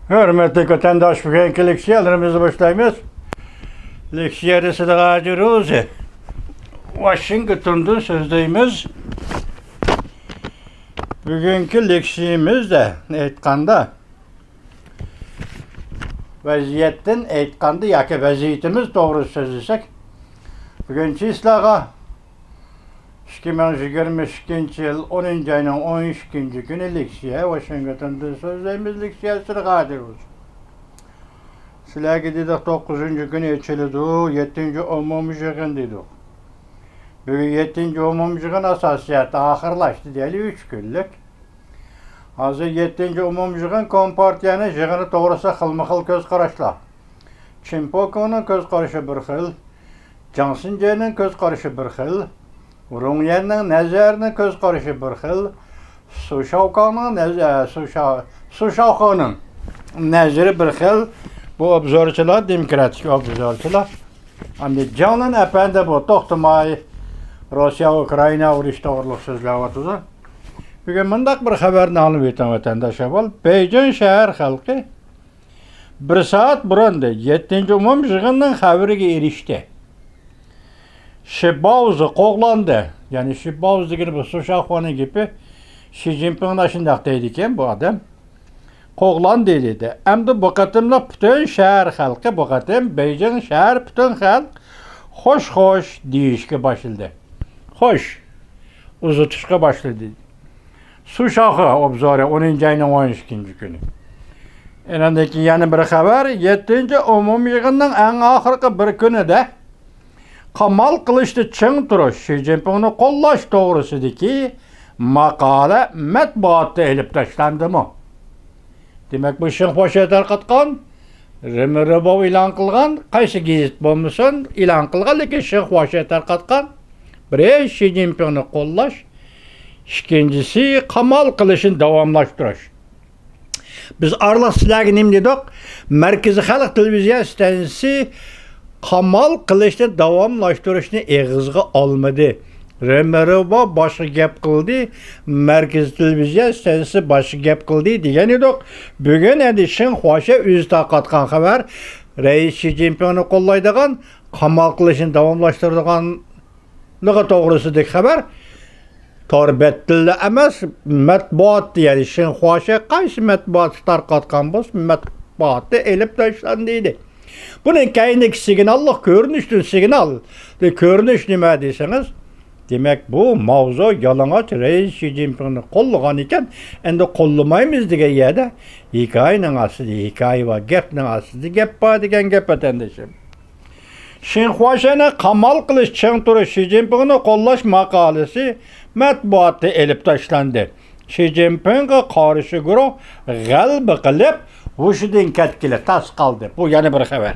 Hürmetli vatandaş, bugünkü leksiyalarımızı başlayımız. Leksiyada Sıdık Rozi. Washington'da sözdeyimiz. Bugünkü leksiyimiz de aytkanda vaziyetten aytkanda yoki vaziyetimiz doğru sözlesek. Bugünkü islaha 2022 yıl 10. ayının 12. günü leksiya Washington'da sözdeyimiz leksiya Sıdık Rozi. Sizlerge dedik 9. günü içildi, 7. umumi yığın dedik. Bugün 7. umumi yığın asasiyeti ahırlaştı deyeli 3 günlük. Hazır 7. umumi yığın Kompartiyanın yığını doğrusu xilma-xil göz qarashlar. Chimpoko'nun göz qaraşı bir xil, Jansinje'nin göz qaraşı bir xil, Urungyen'nin nazarının göz qaraşı bir xil, Sushauko'nun nazarı bir xil. Bu obzorçular, demokratik obzorçular. Ama canın efendi bu, toxtumay Rusya-Ukrayna uruş doğruluk sözləvatıdır. Bugün mındaq bir xəbərini alıb etan vatandaşa bol. Beycan şəhər xalqı 1 saat burundu 7. umum yığının xəbəriga erişdi. Şibauzu qoğlandı. Yani Şibauz degeni bu Sushauko'nun gibi Xi Jinping'in aşındaq deydi ekan bu adam. Qoğlan deyildi. Əmdi bu qatımla bütün şəhər xalqı, bu qatım Beycan şəhər bütün xalq xoş deyişki başladı. Xoş, uzatışqa başladı. Sushauko obzorı 10. ayının 12. günü. Enandaki yani bir xəbər 7. umum yığının ən axırqı bir günü de Kamal Kılıçlı çın turuş Xi Jinping'ni qollaş doğrusudaki maqala mətbuatda elib taşlandı mı? Demek bu işin hoşa tarqatqan, Rıbov ilan qılğan, qaysı gazet bolmasin ilan qılğan, lekin işin hoşa tarqatqan. Biri Xi Jinping'ni qollaş, ikincisi Kamal Kılıç'ın davamlaştırış. Biz aralıq sizlərə nim dedik? Mərkəzi Xalq Televiziya stansiyası Kamal Kılıç'ın davamlaştırışını eğizgə almadı. Rıbov başı gep qıldı, Mərkəzi Televiziya stansiyası başı gep qıldı degan edik. Bugün endi işin hoşa öz taqatqan xəbər, Reis Xi Jinping'ni qollaydigan, Kamal Kılıç'ın davamlaştırdıqanlığı doğrusudaki xəbər torbet tildə emas, mətbuat deyil. İşin hoşa qaysı mətbuatı tarqatqan boz, mətbuatı elib taşlandıydı. Bunun kayındaki signallık görünüştür, signal. Görünüş nima deyseniz, demek bu mavzu yalanaç Reis Xi Jinping'ni qollagan ekan, endi qollamaymiz degan yerda hikoyaning aslida hikoya va gapning aslida gap bor degan gap vatandoshim. Xinhuashani Kamal Kılıç çın turuş Xi Jinping'ni qollash maqolasi matbuotda elib tashlandi. Xi Jinping'ga qarshi guruh g'alaba qilib, hushidan ketgili tas qoldi. Bu yana bir xabar.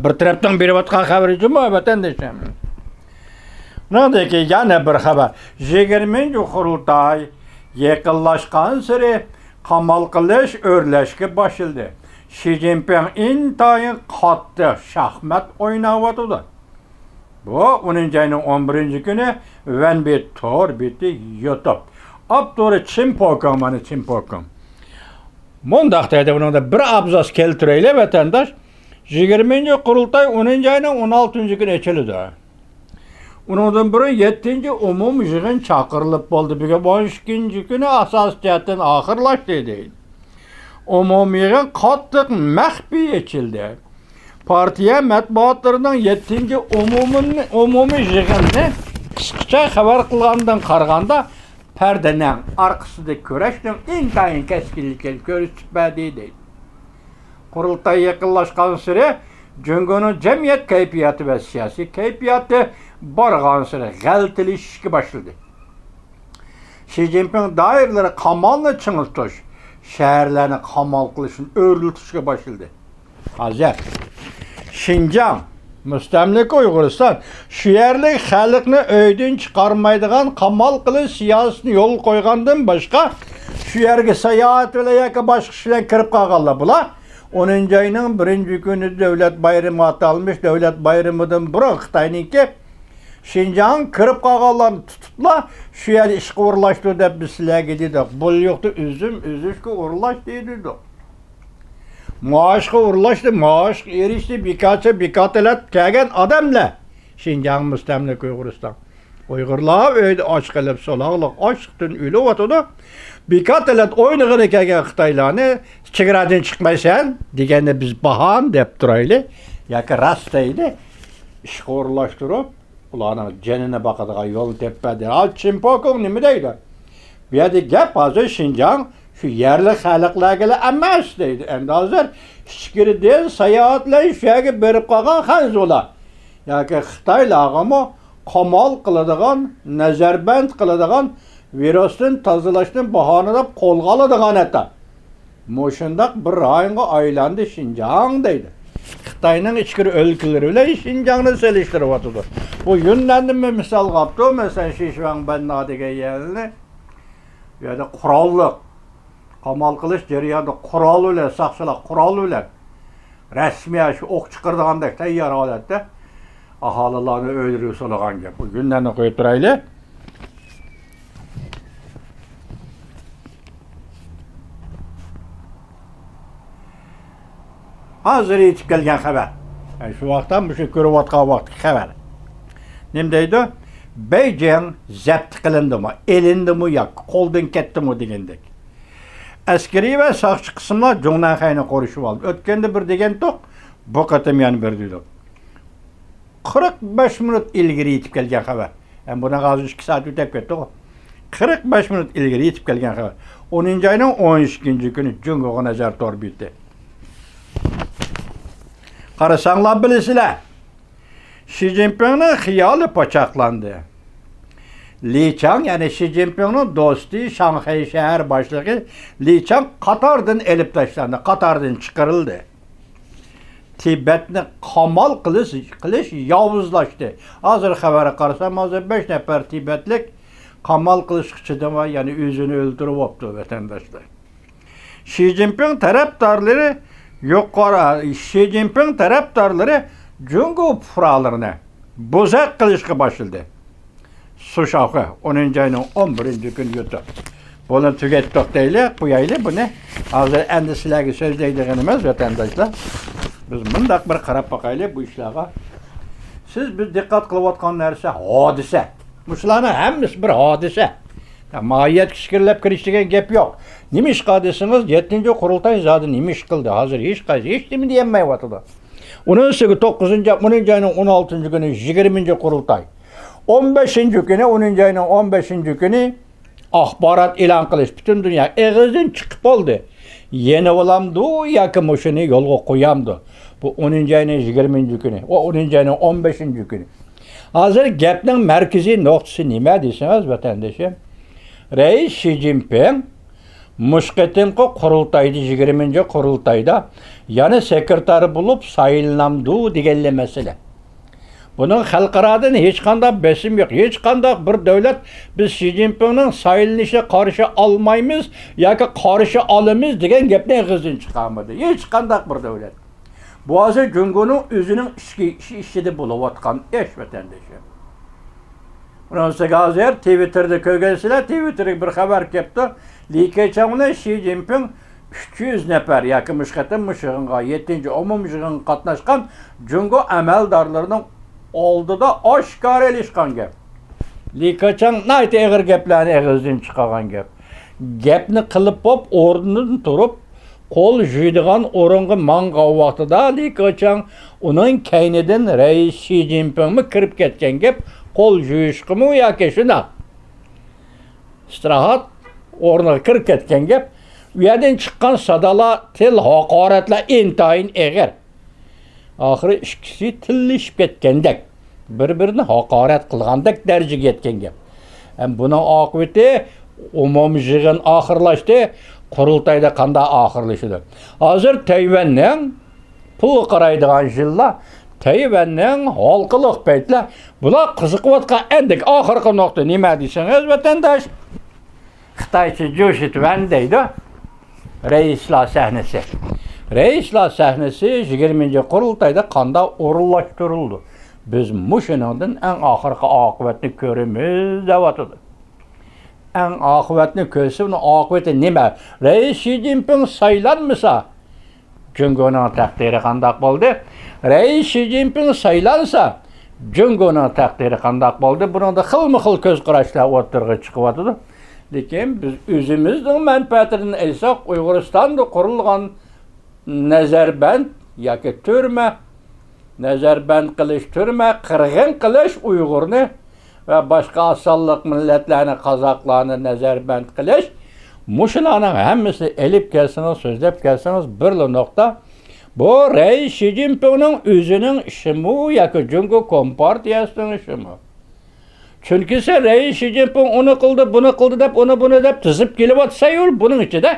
Bir tarafdan berayotgan xabar uchunmi vatandoshim? Nədəki yana bir xəbər. 20. qurultay yaqinlashqan sari Kamal Kılıç örləşki başladı. Xi Jinping intayın qattiq şahmat oynayotidir. Bu 10. ayının 11. günü Venbit tor biti YouTube. Abdurı Chimpokom mana Chimpokom. Mundaq deydi, bunda bir abzas keltireyli vatandaş. 20. qurultay 10. ayının 16. günü içildi. Ondan biri 7. umum yığın çaqırılıb oldu. Bugün 12. günü asasiyatın axırlaşdı deyil. Umum yığın qattiq məxfi içildi. Partiya mətbuatlarının 7. umumi yığınını qısqaça xəbər qılğandan qarğanda pərdenin arqasında körəşdən intayın kəskinliklə görüşübmədi deyil. Qurultay yaxınlaşqan sürə Cüngünün cəmiyyət keyfiyyatı və siyasi keyfiyyatı barğan sürə qəltilişki başladı. Xi Jinping dairləri Kamal'la çınıltış, şəhərlərini Kamal Kılıç'ın örültüşki başladı. Hazır. Şinjan, müstəmlik Uyğuristan, şu yerlik xalqını öydən çıxarmaydıgan Kamal Kılıç siyasını yol qoyğandan başqa, şu yerge sayahat və yaka başqa işlən kirib qalğanlar bular. 10. ayının 1. günü devlet bayramı atalmış, devlet bayramıdan bura Xitay'nınki Şinjan kirib qalğanlarını tutublar, şu yer işqi uğurlaşdı deb biz sizlərə dedik. Bu yoxdur, üzüşki uğurlaş dedik. maaşqa uğurlaşdı, maaş erişdi, bikatelet kelgen adamlar. Şinjan müstemlik Uyg'uriston. Uyg'urlar öyle aç qilib, solaqliq ochlikdan o'lib o'tadi. Bikatelet o'ynag'ini kelgan Xitoylarni chegaradan chiqmaysan deganda biz baham deb turaylik. Yoki rost deydi. Ishga o'rlashtirib, ularning janini boqadigan yo'l tepadi. Al Chimpokov nima deydi? Bu yerda gap hozir Şinjan şu yerli xalqlarga emas deydi. Endi hozir ichkaridan sayohatlar shaga berib qolgan xanzolar. Yoki Xitoylarga qamal qiladigan, nazarband qiladigan, virusdan tozalashdan bahonalab qo'lga oladigan ata. Mo'shundaq bir rayonga aylandi Şinjan deydi. Xitoyning ichkari o'lkalari bilan Şinjanni selishtirib o'tadi. Bu Yunnanni misol qilibdi, masalan Shishvang Banna degan yerni. Bu yerda qurolli qamal qilish jarayonida qurol bilan, saqchilar qurol bilan rasmiy shu o'q chiqardigandek tayyor holatda aholilarni o'ldirib solgan gap. Bu Yunnanni qo'yib turaylik. Hazır yetib kelgan xabar. Shu vaqtdan bu ko'rayotgan vaqt xabar. Nima deydi? Beijing zabt qilindimi, elindimi yoki qo'ldan ketdimi degandek. Askariy va soqchi qismlar Jongnanxayni qo'rishib oldi. O'tganda bir degan to'q, bu qatam yana bir dedi. 45 minut ilgari yetib kelgan xabar. Ham buni hozir 2 soat o'tib ketdi. 45 minut ilgari yetib kelgan xabar. 10-oyning 12-kuni Jungoga nazar to'rbitdi. Qarasanglar bilasizlar. Xi Jinpingning xiyoli pochaqlandi. Li Chang, yani Xi Jinpingning do'sti, Shanxay shahar boshlig'i Li Chang Qatardan elib tashlandi, Qatardan chiqarildi. Tibetni qamal qilish yovuzlashdi. Hozir xabarga qarasam, hozir 5 nafar Tibetlik qamal qilishchidan va yani o'zini o'ldirib olibdi vatandoshlar. Xi Jinping tarafdorlari Xi Jinping tarafdorlari Jungo fuqarolarini bo'zaq qilishga boshladi. Sushoqi 10-oyning 11-kuni yutdi. Buni tugatdik deylik, qo'yaylik buni. Hozir endi sizlarga so'zlaydigan emas vatandoshlar. Biz bundaq bir qarab boqaylik bu ishlarga. Siz bir diqqat qilayotgan narsa hodisa. Bularning hammasi bir hodisa. Mohiyat fikrlab kirish degan gap yo'q. Nima ish qilsangiz 7-qurultay zodi nima ish qildi? Hozir hech nima deyolmayotdi. Onun üstü 10-oyning 16-kuni 20-qurultay. 15-kuni 10-oyning 15-kuni axborot e'lon qilish butun dunyo eg'izdan chiqib qoldi. Yeni olamdi yoki mushuni yo'lga qo'yamdi. Bu 10-oyning 20-kuni, o 10-oyning 15-kuni. Hozir gapning markaziy nuqtasi nima desangiz vatandoshim? Reis Xi Jinping Mushqetimqi qurultayda 20-qurultayda yana sekretari bo'lib saylanamdi degan masala. Buning xalqaradan hech qanday besim yo'q. Hech qanday bir davlat biz Xi Jinpingning saylanishiga qarshi olmaymiz yoki qarshi olamiz degan gapni og'zidan chiqarmadi. Hech qanday bir davlat. Bu hozir Jungoning o'zining ishida bo'layotgan ish vatandoshi. Bundan hozir Twitter'da ko'rgansizlar, Twitterga bir xabar kelibdi. Li Keqiang Xi Jinping 300 nafar yoki mushqatim mushig'inga 7-umumiy yig'inga qatnashgan Jungo amaldorlarining oldida oshkor elishgan gap. Li Keqiang nayt eg'ir gaplarni eg'izdan chiqargan gap. Gapni qilib pop o'rnidan turib qo'l yuydigan o'ringa mangan vaqtida Li Keqiang uning kaynidan Reis Xi Jinpingmi kirib ketgan gap qo'l yuyishqimi yoki shuna. Istirohat o'rniga kirib ketgan gap. U yerdan chiqqan sadalar, til, haqoratlar intayin eg'ir. Oxiri ikkisi tillashib ketgandek, bir-birini haqorat qilgandek darajaga yetgan gap. Ham buning oqibati umumiy yig'in oxirlashdi, qurultayda qanday oxirlashdi. Hozir Tayvanning pul qaraydigan yillar, Tayvanning halqiliq paytlar, bular qiziqayotgan endik oxirgi nuqta nima desangiz vatandosh? Xitoycha Joshitvan deydi. Reislar sahnasi. Reislar sahnasi 20-qurultayda qanday o'rinlashtirildi. Biz mushuningdan eng oxirgi oqibatni ko'ramiz deyotdi. Eng oqibatni ko'rsa, uni oqibati nima? Reis Xi Jinping saylanmasa, Cungo'nun takdiri qandaq bo'ldi? Reis Xi Jinping saylansa, Cungo'nun takdiri qandaq bo'ldi? Buningda xilma-xil ko'z qarashlar o'tirg'i chiqyotdi. Lekin biz o'zimizning manfaatidan aytsak, Uyg'uristonda qurilgan nazarband yoki turma, nazarband qilish turma, qirg'in qilish Uyg'urni va boshqa asonliq millatlarni, qozoqlarni nazarband qilish, mushularning hammasini elib kelsangiz, so'zlab kelsangiz bir nokta. Bu Reis Xi Jinpingning o'zining ishimi yoki Jungo Kompartiyasining ishimi. Chunki sen Reis Xi Jinping uni qildi, buni qildi deb, buni deb tizib kelib o'tsa-yu, buning ichida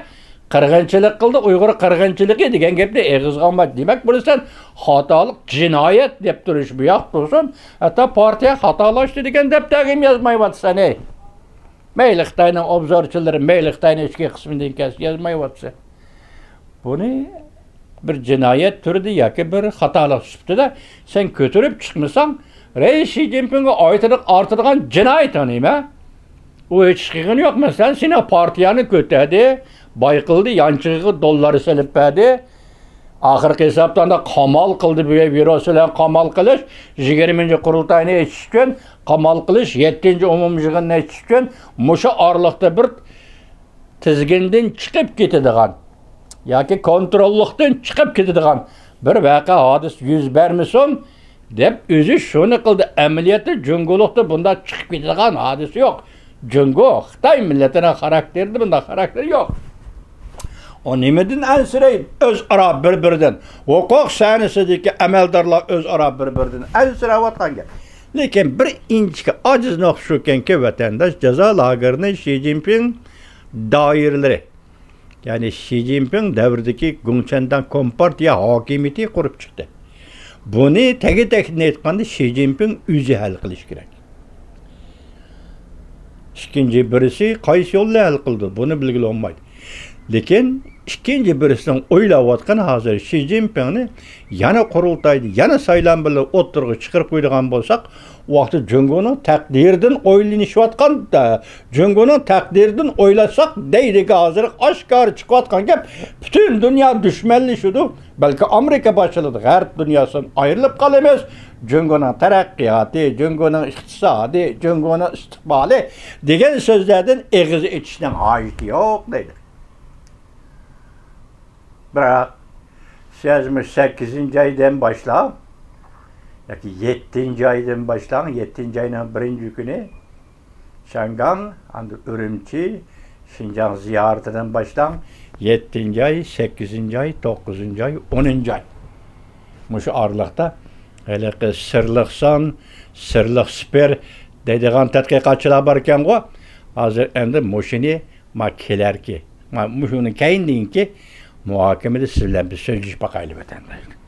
qirg'inchilik qildi, Uyg'ur qirg'inchiligi degan gapni eg'izga olmadi. Demak, bunisidan xatolik, jinoyat deb turish bu yoq tursin. Hatto partiya xatolashdi degan deb tag'im yozmayotsan, ey. Mayli Xitoyning obzorchilari, mayli Xitoyning ichki qismidan kesib yozmayotsa. Buni bir jinoyat turdi yoki bir xatolik sifatida sen ko'tarib chiqmasang, Reis Xi Jinpingga ortilgan jinoyat nima? U hech qilgani yo'q. Masalan, seni partiyani ko'tadi, boy qildi, yanchig'iga dollar silib berdi. Oxirgi hisobda qamal qildi, bu viruslar qamal qilish, 20-qurultayni etish uchun, qamal qilish, 7-umum yig'inni etish uchun musha orliqda bir tizgindan chiqib ketadigan yoki kontrollikdan chiqib ketadigan bir vaqa hodis yuz bermasin deb o'zi shuni qildi. Amaliyotda Jungolikda bunda chiqib ketadigan hodis yo'q. Jungo Xitoy millatining xarakterida bunda xarakter yo'q. O nimadan ansiraydi? O'zaro bir-biridan huquq sahnasidagi amaldorlar o'zaro bir-biridan ansirayotgan gap. Lekin bir inchki ojiz nuqta shukanki, vatandosh jazo lagerini Xi Jinping doiralari, ya'ni Xi Jinping davridagi Gongchandan kompartiya hokimiyati qurib chiqdi. Buni tagi-tagini aytganda Xi Jinping o'zi hal qilish kerak. İkinci birisi qaysi yo'lda hal qildi? Buni bilgili olmaydi. Lekin ikkinchi birisining o'ylayotgan hozir Xi Jinpingni yana qurultaydi, yana saylan bilan o'tirg'i chiqarib qo'ydigan bo'lsak, vaqti Jungoning taqdiridan o'ylanishayotganda, Jungoning taqdiridan o'ylasak deydi hozir oshkor chiqayotgan gap, butun dunyo dushmanlashudu. Balki Amerika boshchiligida g'arb dunyosidan ayrilib qolamiz. Jungoning taraqqiyoti, Jungoning iqtisodi, Jungoning istiqboli degan so'zlardan eg'iz etishning hojati yo'q deydi. Biroq 68-aydan boshlab yoki 7-aydan boshlab, 7-ayning 1-kuni Shangang, endi Urumchi, Xinjiang ziyoratidan boshlab 7-ay, 8-ay, 9-ay, 10-ay. Mushu oraliqda haliqi sirliq son, sirliq super deydigan tadqiqotchilar bor ekan-ku. Hozir endi mushuni kelarki, mushuni keyinki muhokamada siz bilan bir so'zlashib boqaylik vatandoshlar.